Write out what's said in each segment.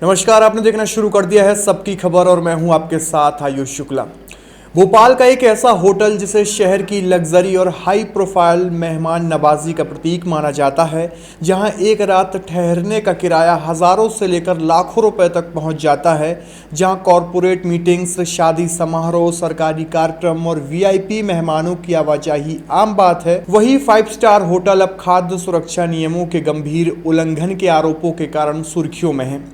नमस्कार, आपने देखना शुरू कर दिया है सबकी खबर और मैं हूं आपके साथ आयुष शुक्ला। भोपाल का एक ऐसा होटल जिसे शहर की लग्जरी और हाई प्रोफाइल मेहमान नवाजी का प्रतीक माना जाता है, जहां एक रात ठहरने का किराया हजारों से लेकर लाखों रुपए तक पहुंच जाता है, जहां कॉरपोरेट मीटिंग्स, शादी समारोह, सरकारी कार्यक्रम और वीआईपी मेहमानों की आवाजाही आम बात है। वही 5 स्टार होटल अब खाद्य सुरक्षा नियमों के गंभीर उल्लंघन के आरोपों के कारण सुर्खियों में है।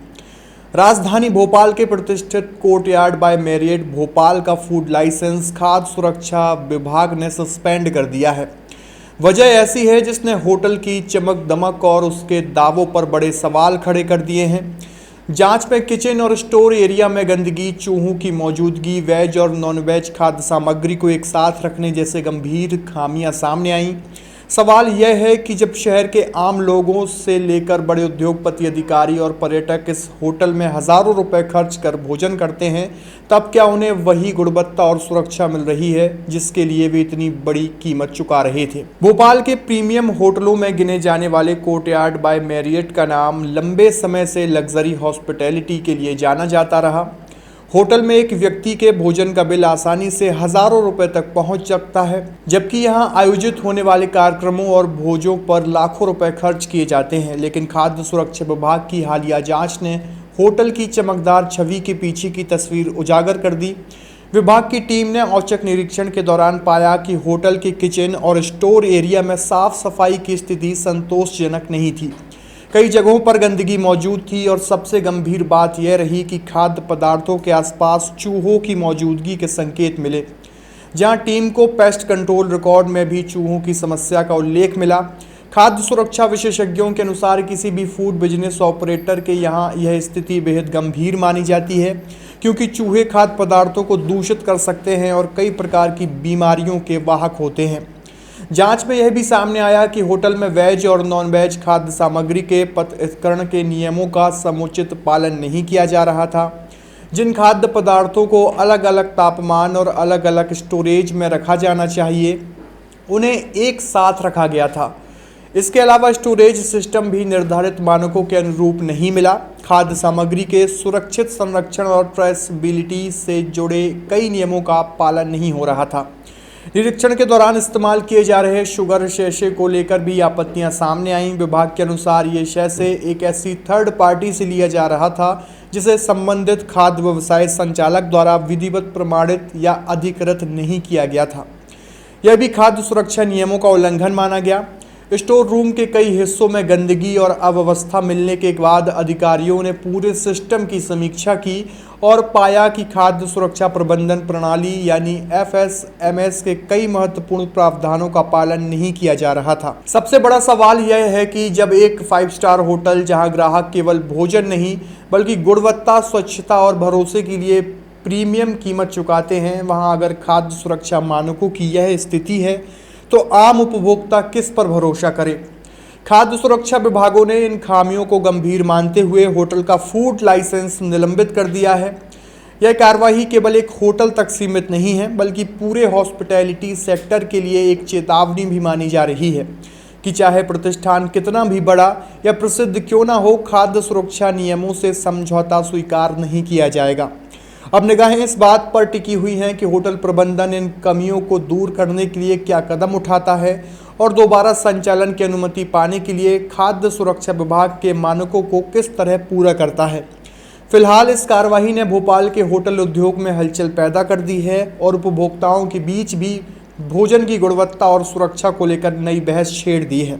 राजधानी भोपाल के प्रतिष्ठित कोर्टयार्ड बाय मैरियट भोपाल का फूड लाइसेंस खाद्य सुरक्षा विभाग ने सस्पेंड कर दिया है। वजह ऐसी है जिसने होटल की चमक दमक और उसके दावों पर बड़े सवाल खड़े कर दिए हैं। जांच में किचन और स्टोर एरिया में गंदगी, चूहों की मौजूदगी, वेज और नॉन वेज खाद्य सामग्री को एक साथ रखने जैसे गंभीर खामियां सामने आईं। सवाल यह है कि जब शहर के आम लोगों से लेकर बड़े उद्योगपति, अधिकारी और पर्यटक इस होटल में हजारों रुपए खर्च कर भोजन करते हैं, तब क्या उन्हें वही गुणवत्ता और सुरक्षा मिल रही है जिसके लिए वे इतनी बड़ी कीमत चुका रहे थे। भोपाल के प्रीमियम होटलों में गिने जाने वाले कोर्टयार्ड बाय मैरियट का नाम लंबे समय से लग्जरी हॉस्पिटैलिटी के लिए जाना जाता रहा। होटल में एक व्यक्ति के भोजन का बिल आसानी से हजारों रुपए तक पहुंच सकता है, जबकि यहां आयोजित होने वाले कार्यक्रमों और भोजों पर लाखों रुपए खर्च किए जाते हैं। लेकिन खाद्य सुरक्षा विभाग की हालिया जांच ने होटल की चमकदार छवि के पीछे की तस्वीर उजागर कर दी। विभाग की टीम ने औचक निरीक्षण के दौरान पाया कि होटल के किचन और स्टोर एरिया में साफ सफाई की स्थिति संतोषजनक नहीं थी। कई जगहों पर गंदगी मौजूद थी और सबसे गंभीर बात यह रही कि खाद्य पदार्थों के आसपास चूहों की मौजूदगी के संकेत मिले। जहां टीम को पेस्ट कंट्रोल रिकॉर्ड में भी चूहों की समस्या का उल्लेख मिला। खाद्य सुरक्षा विशेषज्ञों के अनुसार किसी भी फूड बिजनेस ऑपरेटर के यहाँ यह स्थिति बेहद गंभीर मानी जाती है, क्योंकि चूहे खाद्य पदार्थों को दूषित कर सकते हैं और कई प्रकार की बीमारियों के वाहक होते हैं। जांच में यह भी सामने आया कि होटल में वेज और नॉन वेज खाद्य सामग्री के पृथक्करण के नियमों का समुचित पालन नहीं किया जा रहा था। जिन खाद्य पदार्थों को अलग अलग तापमान और अलग अलग स्टोरेज में रखा जाना चाहिए, उन्हें एक साथ रखा गया था। इसके अलावा स्टोरेज सिस्टम भी निर्धारित मानकों के अनुरूप नहीं मिला। खाद्य सामग्री के सुरक्षित संरक्षण और ट्रेसेबिलिटी से जुड़े कई नियमों का पालन नहीं हो रहा था। निरीक्षण के दौरान इस्तेमाल किए जा रहे शुगर शैशे को लेकर भी आपत्तियां सामने आईं। विभाग के अनुसार ये शैशे एक ऐसी थर्ड पार्टी से लिया जा रहा था जिसे संबंधित खाद्य व्यवसाय संचालक द्वारा विधिवत प्रमाणित या अधिकृत नहीं किया गया था। यह भी खाद्य सुरक्षा नियमों का उल्लंघन माना गया। स्टोर रूम के कई हिस्सों में गंदगी और अव्यवस्था मिलने के बाद अधिकारियों ने पूरे सिस्टम की समीक्षा की और पाया कि खाद्य सुरक्षा प्रबंधन प्रणाली यानी FSMS के कई महत्वपूर्ण प्रावधानों का पालन नहीं किया जा रहा था। सबसे बड़ा सवाल यह है कि जब एक 5 स्टार होटल, जहां ग्राहक केवल भोजन नहीं बल्कि गुणवत्ता, स्वच्छता और भरोसे के लिए प्रीमियम कीमत चुकाते हैं, वहां अगर खाद्य सुरक्षा मानकों की यह स्थिति है तो आम उपभोक्ता किस पर भरोसा करे। खाद्य सुरक्षा विभागों ने इन खामियों को गंभीर मानते हुए होटल का फूड लाइसेंस निलंबित कर दिया है। यह कार्रवाई केवल एक होटल तक सीमित नहीं है, बल्कि पूरे हॉस्पिटैलिटी सेक्टर के लिए एक चेतावनी भी मानी जा रही है कि चाहे प्रतिष्ठान कितना भी बड़ा या प्रसिद्ध क्यों ना हो, खाद्य सुरक्षा नियमों से समझौता स्वीकार नहीं किया जाएगा। अब निगाहें इस बात पर टिकी हुई हैं कि होटल प्रबंधन इन कमियों को दूर करने के लिए क्या कदम उठाता है और दोबारा संचालन की अनुमति पाने के लिए खाद्य सुरक्षा विभाग के मानकों को किस तरह पूरा करता है। फिलहाल इस कार्रवाई ने भोपाल के होटल उद्योग में हलचल पैदा कर दी है और उपभोक्ताओं के बीच भी भोजन की गुणवत्ता और सुरक्षा को लेकर नई बहस छेड़ दी है।